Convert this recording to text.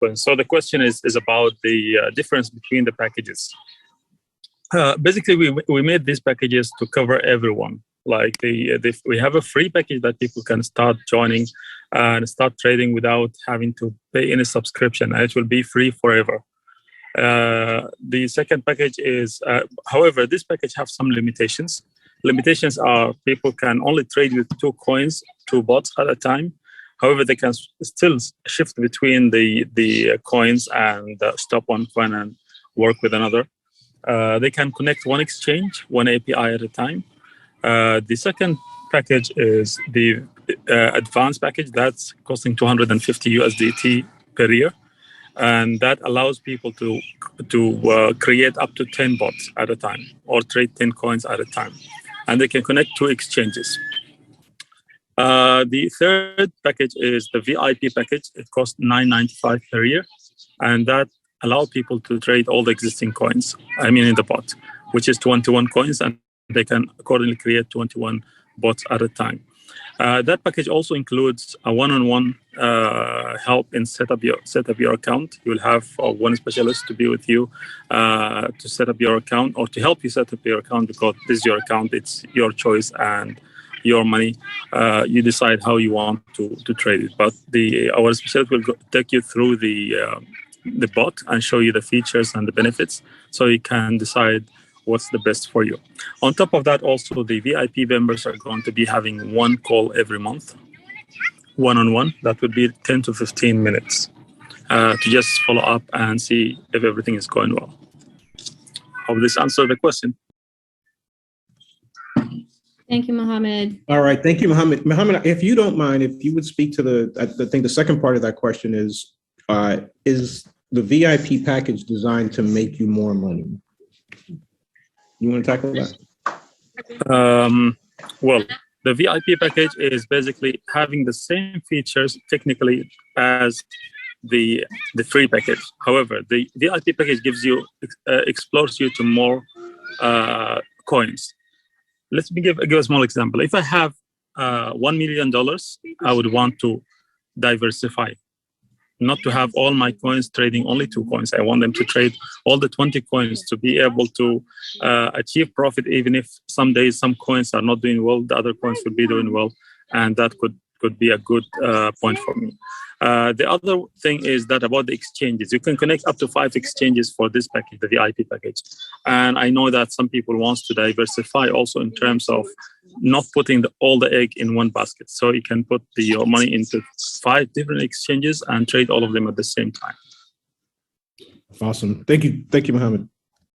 coins. So the question is about the difference between the packages. Basically, we made these packages to cover everyone. Like we have a free package that people can start joining and start trading without having to pay any subscription, and it will be free forever. The second package is, however, this package have some limitations. Limitations are people can only trade with 2 coins, 2 bots at a time. However, they can still shift between the coins and stop one coin and work with another. They can connect one exchange, one API at a time. The second package is the advanced package that's costing 250 USDT per year. And that allows people to create up to 10 bots at a time or trade 10 coins at a time. And they can connect 2 exchanges. The third package is the VIP package. It costs $9.95 per year. And that allows people to trade all the existing coins, in the bot, which is 21 coins. And they can accordingly create 21 bots at a time. That package also includes a one-on-one help in set up your account. You'll have one specialist to be with you to set up your account or to help you set up your account, because this is your account. It's your choice and your money. You decide how you want to trade it. But our specialist will take you through the bot and show you the features and the benefits, so you can decide what's the best for you. On top of that, also the VIP members are going to be having one call every month, one-on-one. That would be 10 to 15 minutes to just follow up and see if everything is going well. Hope this answered the question. Thank you, Mohammed. All right, thank you, Mohammed. Mohammed, if you don't mind, if you would speak to I think the second part of that question is the VIP package designed to make you more money? You want to tackle that? Well, the VIP package is basically having the same features technically as the free package. However, the VIP package gives you explores you to more coins. Let me give a small example. If I have $1 million, I would want to diversify. Not to have all my coins trading only 2 coins. I want them to trade all the 20 coins to be able to achieve profit, even if some days some coins are not doing well, the other coins will be doing well, and that could be a good point for me. The other thing is that about the exchanges. You can connect up to 5 exchanges for this package, the VIP package. And I know that some people want to diversify also in terms of not putting all the egg in one basket. So you can put your money into 5 different exchanges and trade all of them at the same time. Awesome. Thank you. Thank you, Mohammed.